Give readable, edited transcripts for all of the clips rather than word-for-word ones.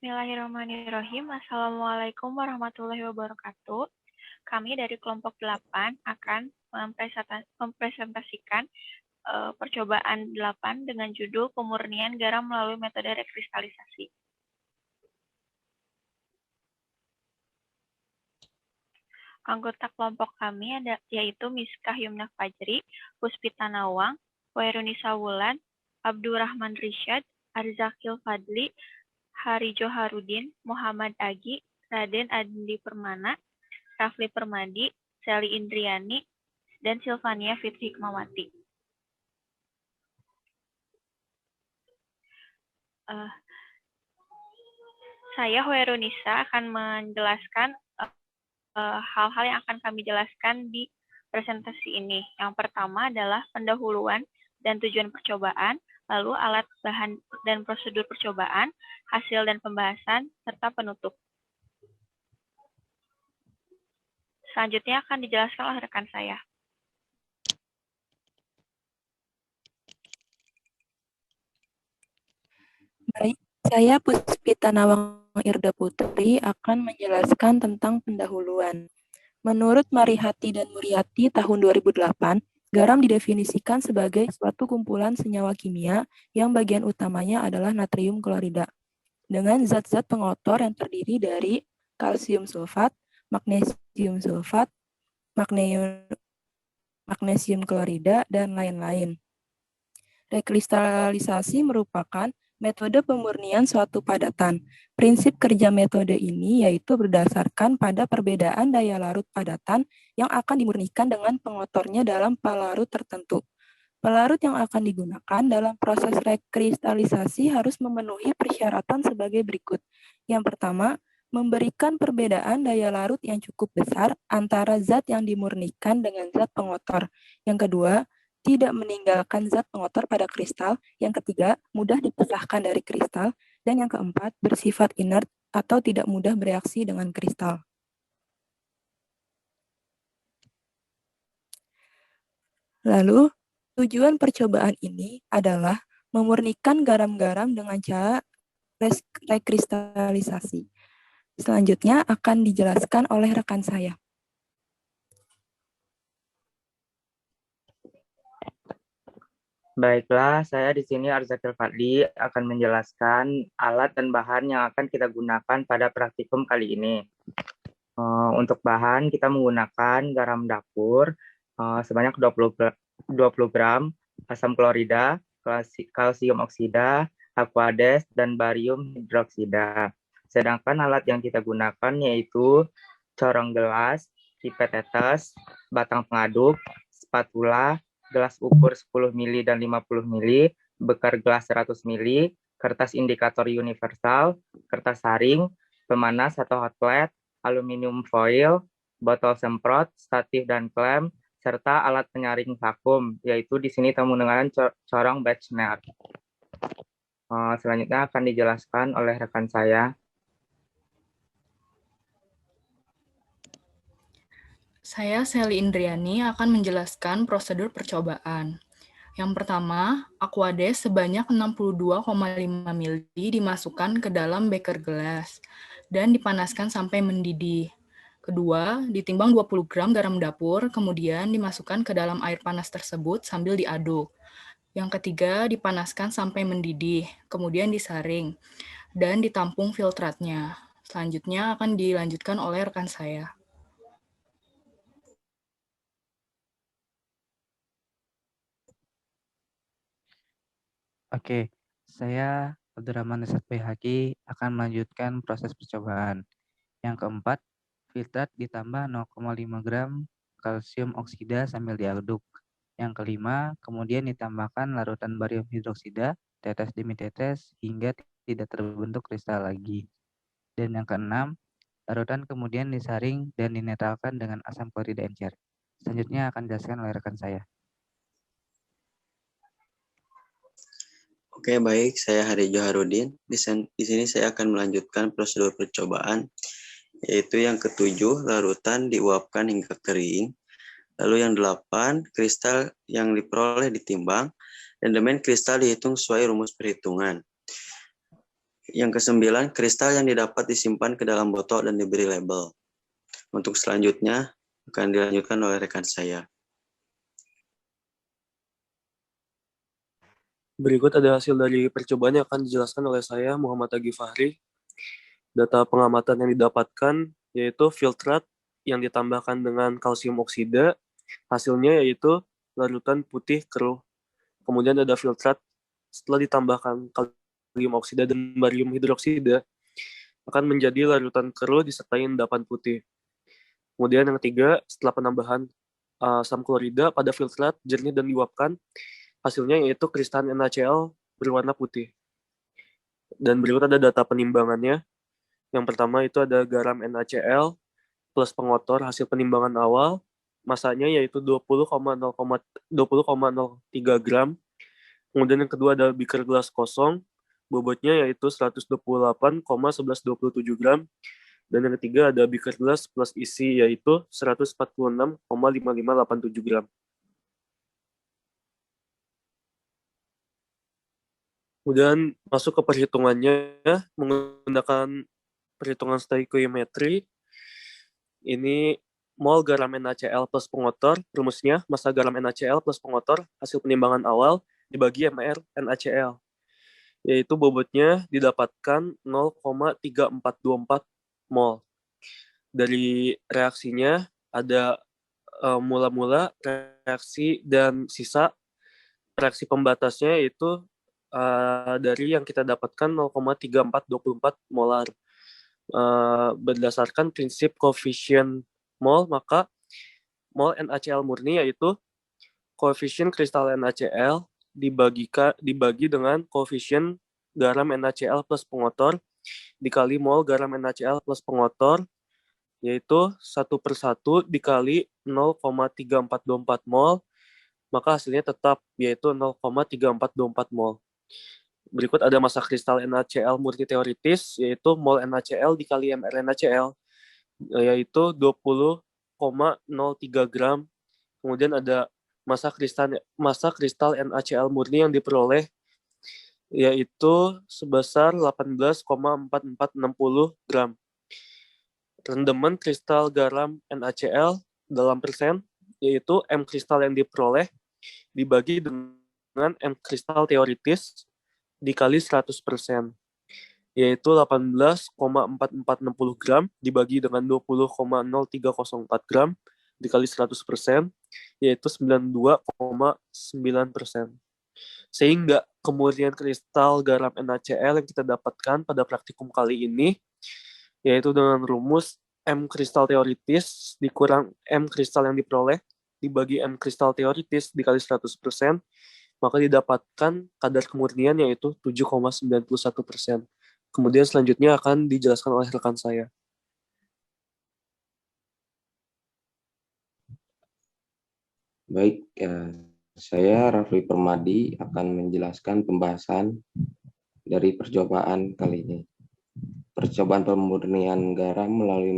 Bismillahirrahmanirrahim. Assalamualaikum warahmatullahi wabarakatuh. Kami dari kelompok 8 akan mempresentasikan percobaan 8 dengan judul pemurnian garam melalui metode rekristalisasi. Anggota kelompok kami yaitu Miskah Yumna Fajri, Puspita Nawang, Wairunisa Wulan, Abdurrahman Rishad, Arzakil Fadli, Harijo Harudin, Muhammad Agi, Raden Andi Permana, Rafli Permadi, Sally Indriani, dan Silvania Fitri Hikmawati. Saya Hoerunisa akan menjelaskan hal-hal yang akan kami jelaskan di presentasi ini. Yang pertama adalah pendahuluan dan tujuan percobaan, lalu alat, bahan, dan prosedur percobaan, hasil dan pembahasan, serta penutup. Selanjutnya akan dijelaskan oleh rekan saya. Baik, saya Puspita Nawang Irda Putri akan menjelaskan tentang pendahuluan. Menurut Marihati dan Muriati tahun 2008, garam didefinisikan sebagai suatu kumpulan senyawa kimia yang bagian utamanya adalah natrium klorida, dengan zat-zat pengotor yang terdiri dari kalsium sulfat, magnesium sulfat, magnesium klorida, dan lain-lain. Rekristalisasi merupakan metode pemurnian suatu padatan. Prinsip kerja metode ini yaitu berdasarkan pada perbedaan daya larut padatan yang akan dimurnikan dengan pengotornya dalam pelarut tertentu. Pelarut yang akan digunakan dalam proses rekristalisasi harus memenuhi persyaratan sebagai berikut. Yang pertama, memberikan perbedaan daya larut yang cukup besar antara zat yang dimurnikan dengan zat pengotor. Yang kedua, tidak meninggalkan zat pengotor pada kristal. Yang ketiga, mudah dipisahkan dari kristal. Dan yang keempat, bersifat inert atau tidak mudah bereaksi dengan kristal. Lalu, tujuan percobaan ini adalah memurnikan garam-garam dengan cara rekristalisasi. Selanjutnya akan dijelaskan oleh rekan saya. Baiklah, saya di sini Arzakil Fadli akan menjelaskan alat dan bahan yang akan kita gunakan pada praktikum kali ini. Untuk bahan kita menggunakan garam dapur sebanyak 20 gram, asam klorida, kalsium oksida, aquades, dan barium hidroksida. Sedangkan alat yang kita gunakan yaitu corong gelas, pipet tetes, batang pengaduk, spatula, gelas ukur 10 mili dan 50 mili, bekar gelas 100 mili, kertas indikator universal, kertas saring, pemanas atau hot plate, aluminium foil, botol semprot, statif dan klem, serta alat penyaring vakum, yaitu di sini kita menggunakan corong Bechner. Selanjutnya akan dijelaskan oleh rekan saya. Saya Sally Indriani akan menjelaskan prosedur percobaan. Yang pertama, aquades sebanyak 62,5 ml dimasukkan ke dalam beker gelas dan dipanaskan sampai mendidih. Kedua, ditimbang 20 gram garam dapur, kemudian dimasukkan ke dalam air panas tersebut sambil diaduk. Yang ketiga, dipanaskan sampai mendidih, kemudian disaring, dan ditampung filtratnya. Selanjutnya akan dilanjutkan oleh rekan saya. Oke, saya Abdurrahman Rishad Baihaqi akan melanjutkan proses percobaan. Yang keempat, filtrat ditambah 0,5 gram kalsium oksida sambil diaduk. Yang kelima, kemudian ditambahkan larutan barium hidroksida, tetes demi tetes, hingga tidak terbentuk kristal lagi. Dan yang keenam, larutan kemudian disaring dan dinetralkan dengan asam klorida encer. Selanjutnya akan dijelaskan oleh rekan saya. Oke, baik. Saya Harijo Harudin. Di sini saya akan melanjutkan prosedur percobaan, yaitu yang ketujuh, larutan diuapkan hingga kering. Lalu yang 8, kristal yang diperoleh ditimbang. Dan elemen kristal dihitung sesuai rumus perhitungan. Yang kesembilan, kristal yang didapat disimpan ke dalam botol dan diberi label. Untuk selanjutnya akan dilanjutkan oleh rekan saya. Berikut ada hasil dari percobaan yang akan dijelaskan oleh saya, Muhammad Agi Fahri. Data pengamatan yang didapatkan yaitu filtrat yang ditambahkan dengan kalsium oksida, hasilnya yaitu larutan putih keruh. Kemudian ada filtrat setelah ditambahkan kalium oksida dan barium hidroksida, akan menjadi larutan keruh disertai endapan putih. Kemudian yang ketiga, setelah penambahan asam klorida pada filtrat jernih dan diuapkan, hasilnya yaitu kristal NaCl berwarna putih. Dan berikut ada data penimbangannya. Yang pertama itu ada garam NaCl plus pengotor hasil penimbangan awal, masanya yaitu 20,03 gram. Kemudian yang kedua ada beaker gelas kosong, bobotnya yaitu 128,1127 gram. Dan yang ketiga ada beaker gelas plus isi yaitu 146,5587 gram. Kemudian masuk ke perhitungannya menggunakan perhitungan stoikiometri. Ini mol garam NaCl plus pengotor, rumusnya massa garam NaCl plus pengotor hasil penimbangan awal dibagi MR NaCl, yaitu bobotnya didapatkan 0,3424 mol. Dari reaksinya ada mula-mula, reaksi, dan sisa. Reaksi pembatasnya yaitu dari yang kita dapatkan 0,3424 molar. Berdasarkan prinsip koefisien mol, maka mol NaCl murni yaitu koefisien kristal NaCl dibagi dengan koefisien garam NaCl plus pengotor dikali mol garam NaCl plus pengotor, yaitu 1/1 dikali 0,3424 mol, maka hasilnya tetap yaitu 0,3424 mol. Berikut ada massa kristal NaCl murni teoritis, yaitu mol NaCl dikali mR NaCl, yaitu 20,03 gram. Kemudian ada massa kristal NaCl murni yang diperoleh, yaitu sebesar 18,4460 gram. Rendaman kristal garam NaCl dalam persen, yaitu M kristal yang diperoleh dibagi dengan M kristal teoritis dikali 100%, yaitu 18,4460 gram dibagi dengan 20,0304 gram dikali 100%, yaitu 92,9%. Sehingga kemurnian kristal garam NaCl yang kita dapatkan pada praktikum kali ini, yaitu dengan rumus M kristal teoritis dikurang M kristal yang diperoleh dibagi M kristal teoritis dikali 100%, maka didapatkan kadar kemurnian yaitu 7,91%. Kemudian selanjutnya akan dijelaskan oleh rekan saya. Baik, saya Rafli Permadi akan menjelaskan pembahasan dari percobaan kali ini. Percobaan pemurnian garam melalui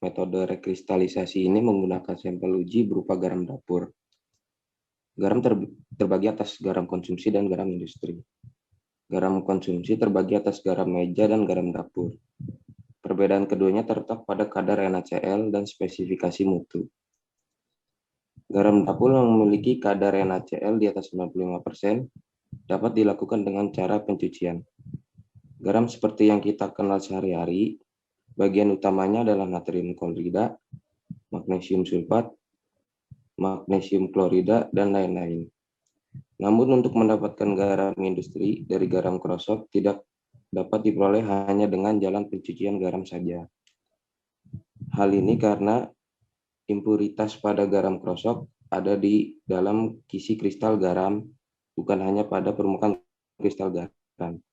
metode rekristalisasi ini menggunakan sampel uji berupa garam dapur. Garam terbagi atas garam konsumsi dan garam industri. Garam konsumsi terbagi atas garam meja dan garam dapur. Perbedaan keduanya terletak pada kadar NaCl dan spesifikasi mutu. Garam dapur yang memiliki kadar NaCl di atas 95% dapat dilakukan dengan cara pencucian. Garam seperti yang kita kenal sehari-hari, bagian utamanya adalah natrium klorida, magnesium sulfat, magnesium klorida, dan lain-lain. Namun untuk mendapatkan garam industri dari garam krosok tidak dapat diperoleh hanya dengan jalan pencucian garam saja. Hal ini karena impuritas pada garam krosok ada di dalam kisi kristal garam, bukan hanya pada permukaan kristal garam.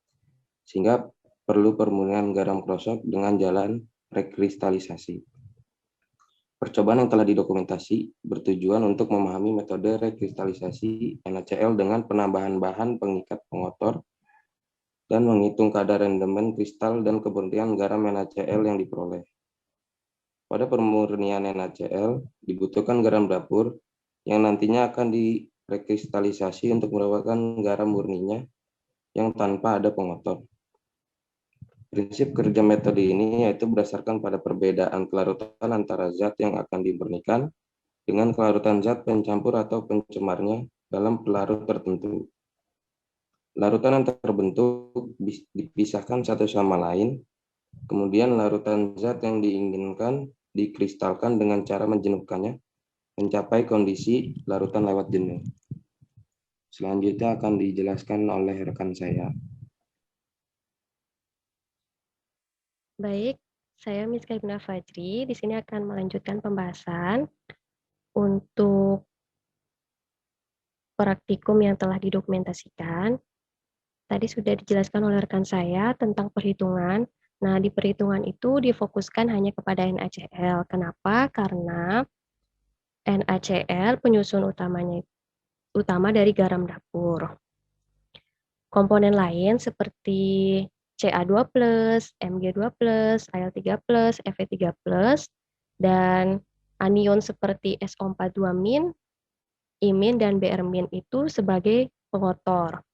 Sehingga perlu pemurnian garam krosok dengan jalan rekristalisasi. Percobaan yang telah didokumentasi bertujuan untuk memahami metode rekristalisasi NaCl dengan penambahan bahan pengikat pengotor dan menghitung kadar rendemen kristal dan kemurnian garam NaCl yang diperoleh. Pada pemurnian NaCl dibutuhkan garam dapur yang nantinya akan direkristalisasi untuk mendapatkan garam murninya yang tanpa ada pengotor. Prinsip kerja metode ini yaitu berdasarkan pada perbedaan kelarutan antara zat yang akan dimurnikan dengan kelarutan zat pencampur atau pencemarnya dalam pelarut tertentu. Larutan yang terbentuk dipisahkan satu sama lain, kemudian larutan zat yang diinginkan dikristalkan dengan cara menjenukkannya mencapai kondisi larutan lewat jenuh. Selanjutnya akan dijelaskan oleh rekan saya. Baik, saya Miss Kaibna Fajri. Di sini akan melanjutkan pembahasan untuk praktikum yang telah didokumentasikan. Tadi sudah dijelaskan oleh rekan saya tentang perhitungan. Nah, di perhitungan itu difokuskan hanya kepada NaCl. Kenapa? Karena NaCl penyusun utama dari garam dapur. Komponen lain seperti Ca2+, Mg2+, Al3+, Fe3+, dan anion seperti SO42-, imin, dan Br- itu sebagai pengotor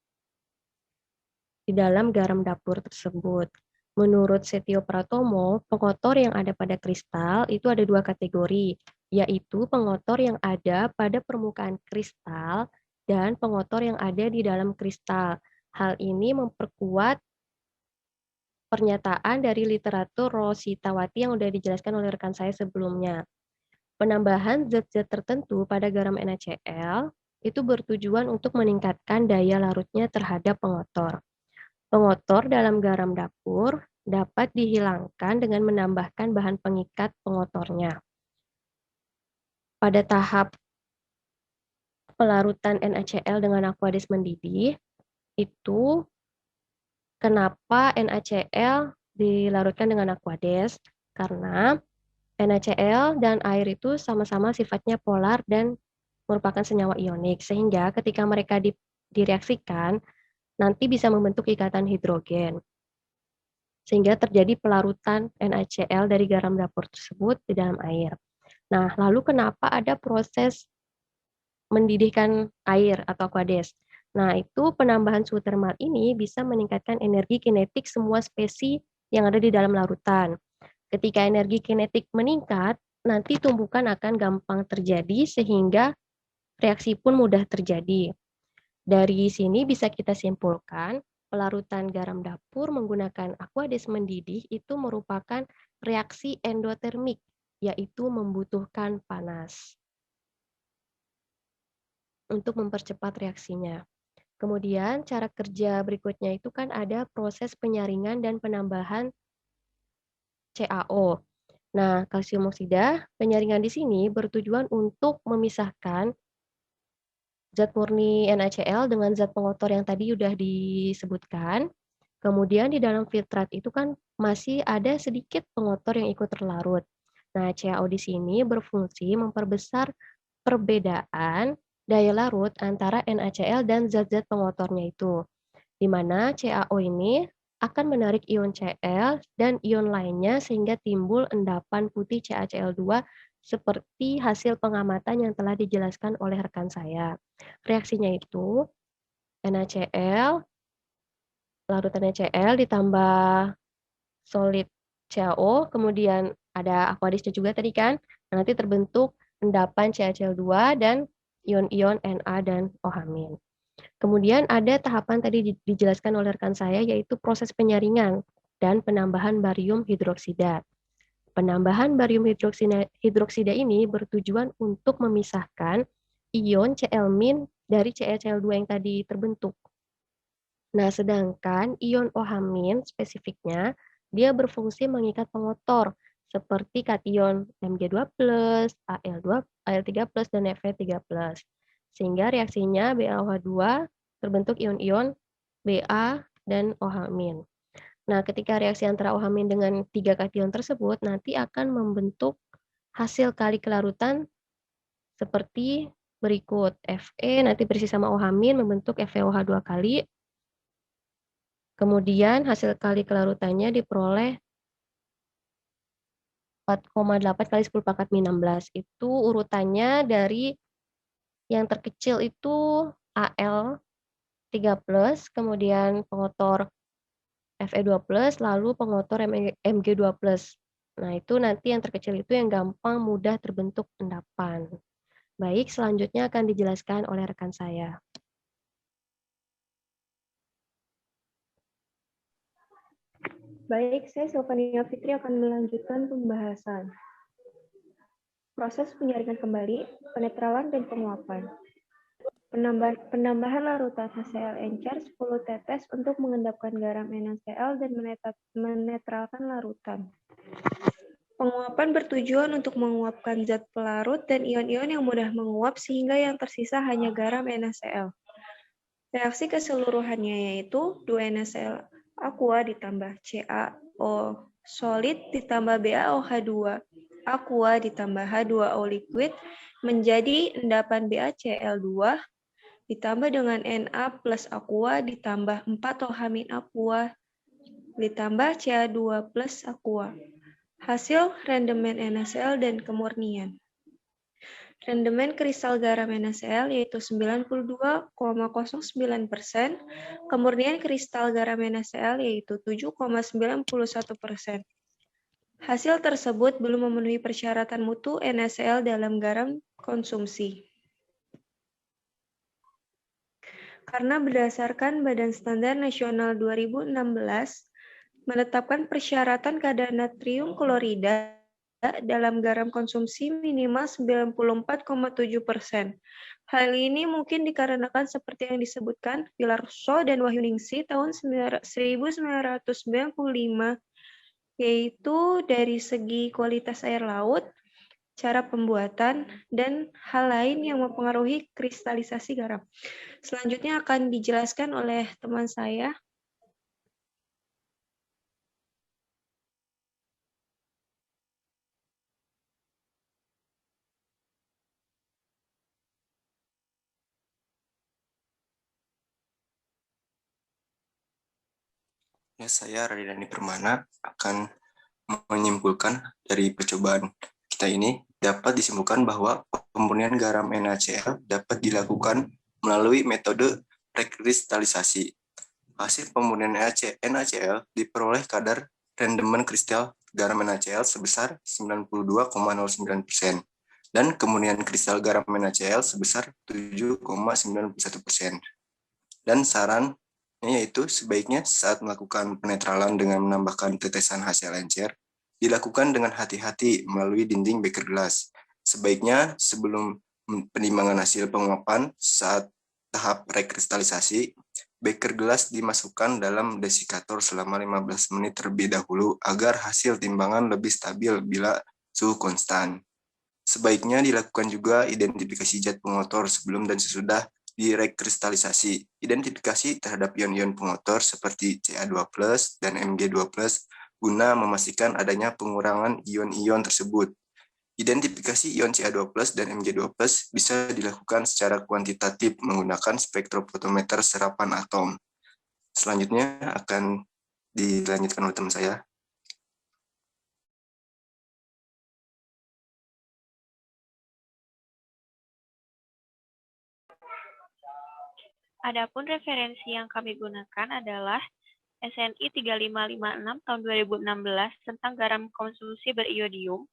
di dalam garam dapur tersebut. Menurut Setio Pratomo, pengotor yang ada pada kristal itu ada dua kategori, yaitu pengotor yang ada pada permukaan kristal dan pengotor yang ada di dalam kristal. Hal ini memperkuat pernyataan dari literatur Rositawati yang sudah dijelaskan oleh rekan saya sebelumnya. Penambahan zat-zat tertentu pada garam NaCl itu bertujuan untuk meningkatkan daya larutnya terhadap pengotor. Pengotor dalam garam dapur dapat dihilangkan dengan menambahkan bahan pengikat pengotornya. Pada tahap pelarutan NaCl dengan aqueous mendidih, itu kenapa NaCl dilarutkan dengan aqueous? Karena NaCl dan air itu sama-sama sifatnya polar dan merupakan senyawa ionik, sehingga ketika mereka direaksikan, nanti bisa membentuk ikatan hidrogen. Sehingga terjadi pelarutan NaCl dari garam dapur tersebut di dalam air. Nah, lalu kenapa ada proses mendidihkan air atau aqueous? Nah, itu penambahan suhu termal ini bisa meningkatkan energi kinetik semua spesies yang ada di dalam larutan. Ketika energi kinetik meningkat, nanti tumbukan akan gampang terjadi sehingga reaksi pun mudah terjadi. Dari sini bisa kita simpulkan, pelarutan garam dapur menggunakan aqueous mendidih itu merupakan reaksi endotermik, yaitu membutuhkan panas untuk mempercepat reaksinya. Kemudian cara kerja berikutnya itu kan ada proses penyaringan dan penambahan CaO. Nah, kalsium oksida, penyaringan di sini bertujuan untuk memisahkan zat murni NaCl dengan zat pengotor yang tadi sudah disebutkan. Kemudian di dalam filtrat itu kan masih ada sedikit pengotor yang ikut terlarut. Nah, CaO di sini berfungsi memperbesar perbedaan daya larut antara NaCl dan zat-zat pengotornya itu, di mana CaO ini akan menarik ion Cl dan ion lainnya sehingga timbul endapan putih CaCl2 seperti hasil pengamatan yang telah dijelaskan oleh rekan saya. Reaksinya itu NaCl, larutan NaCl ditambah solid CaO, kemudian ada aqueousnya juga tadi kan, nanti terbentuk endapan CaCl2 dan ion-ion Na dan OH-. Kemudian ada tahapan tadi dijelaskan oleh rekan saya, yaitu proses penyaringan dan penambahan barium hidroksida. Penambahan barium hidroksida ini bertujuan untuk memisahkan ion Cl- dari CaCl2 yang tadi terbentuk. Nah, sedangkan ion OH- spesifiknya, dia berfungsi mengikat pengotor, seperti kation Mg2+, Al3+, dan Fe3+. Sehingga reaksinya BaOH2 terbentuk ion-ion Ba dan OH-. Nah, ketika reaksi antara OH- dengan 3 kation tersebut nanti akan membentuk hasil kali kelarutan seperti berikut. Fe nanti berisi sama OH- membentuk FeOH2 kali. Kemudian hasil kali kelarutannya diperoleh 4,8 kali 10 pangkat -16. Itu urutannya dari yang terkecil itu Al3+, kemudian pengotor Fe2+, lalu pengotor Mg2+. Nah, itu nanti yang terkecil itu yang gampang mudah terbentuk endapan. Baik, selanjutnya akan dijelaskan oleh rekan saya. Baik, saya Sylvania Fitri akan melanjutkan pembahasan. Proses penyaringan kembali, penetralan, dan penguapan. Penambahan larutan HCl encer 10 tetes untuk mengendapkan garam NaCl dan menetralkan larutan. Penguapan bertujuan untuk menguapkan zat pelarut dan ion-ion yang mudah menguap sehingga yang tersisa hanya garam NaCl. Reaksi keseluruhannya yaitu 2NaCl aqua ditambah CaO solid ditambah BaOH2 aqua ditambah H2O liquid menjadi endapan BaCl2 ditambah dengan Na plus aqua ditambah 4OH- aqua ditambah Ca2 plus aqua. Hasil rendemen NaCl dan kemurnian. Rendemen kristal garam NaCl yaitu 92,09%, kemurnian kristal garam NaCl yaitu 7,91%. Hasil tersebut belum memenuhi persyaratan mutu NaCl dalam garam konsumsi. Karena berdasarkan Badan Standar Nasional 2016 menetapkan persyaratan kadar natrium klorida dalam garam konsumsi minimal 94,7%. Hal ini mungkin dikarenakan seperti yang disebutkan Wilarso dan Wahyuningsi tahun 1995, yaitu dari segi kualitas air laut, cara pembuatan, dan hal lain yang mempengaruhi kristalisasi garam. Selanjutnya akan dijelaskan oleh teman saya. Ya, saya Raditya Permana akan menyimpulkan dari percobaan kita ini dapat disimpulkan bahwa pemurnian garam NaCl dapat dilakukan melalui metode rekristalisasi. Hasil pemurnian NaCl diperoleh kadar rendemen kristal garam NaCl sebesar 92,09% dan kemurnian kristal garam NaCl sebesar 7,91%. Dan sarannya yaitu sebaiknya saat melakukan penetralan dengan menambahkan tetesan HCl encer dilakukan dengan hati-hati melalui dinding beker gelas. Sebaiknya sebelum penimbangan hasil penguapan saat tahap rekristalisasi, beker gelas dimasukkan dalam desikator selama 15 menit terlebih dahulu agar hasil timbangan lebih stabil bila suhu konstan. Sebaiknya dilakukan juga identifikasi zat pengotor sebelum dan sesudah direkristalisasi. Identifikasi terhadap ion-ion pengotor seperti Ca2+ dan Mg2+ guna memastikan adanya pengurangan ion-ion tersebut. Identifikasi ion Ca2+ dan Mg2+ bisa dilakukan secara kuantitatif menggunakan spektrofotometer serapan atom. Selanjutnya akan dilanjutkan oleh teman saya. Adapun referensi yang kami gunakan adalah SNI 3556 tahun 2016 tentang garam konsumsi beriodium,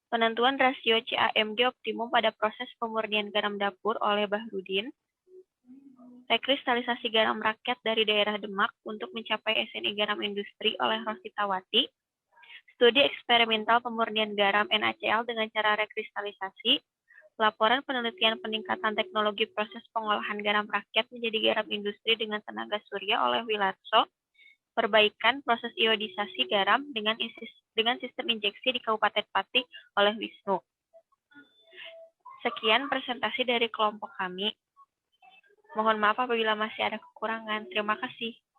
penentuan rasio CaMg optimum pada proses pemurnian garam dapur oleh Bahrudin, rekristalisasi garam rakyat dari daerah Demak untuk mencapai SNI garam industri oleh Rositawati, studi eksperimental pemurnian garam NaCl dengan cara rekristalisasi, laporan penelitian peningkatan teknologi proses pengolahan garam rakyat menjadi garam industri dengan tenaga surya oleh Wilarso, perbaikan proses iodisasi garam dengan sistem injeksi di Kabupaten Pati oleh Wisnu. Sekian presentasi dari kelompok kami. Mohon maaf apabila masih ada kekurangan. Terima kasih.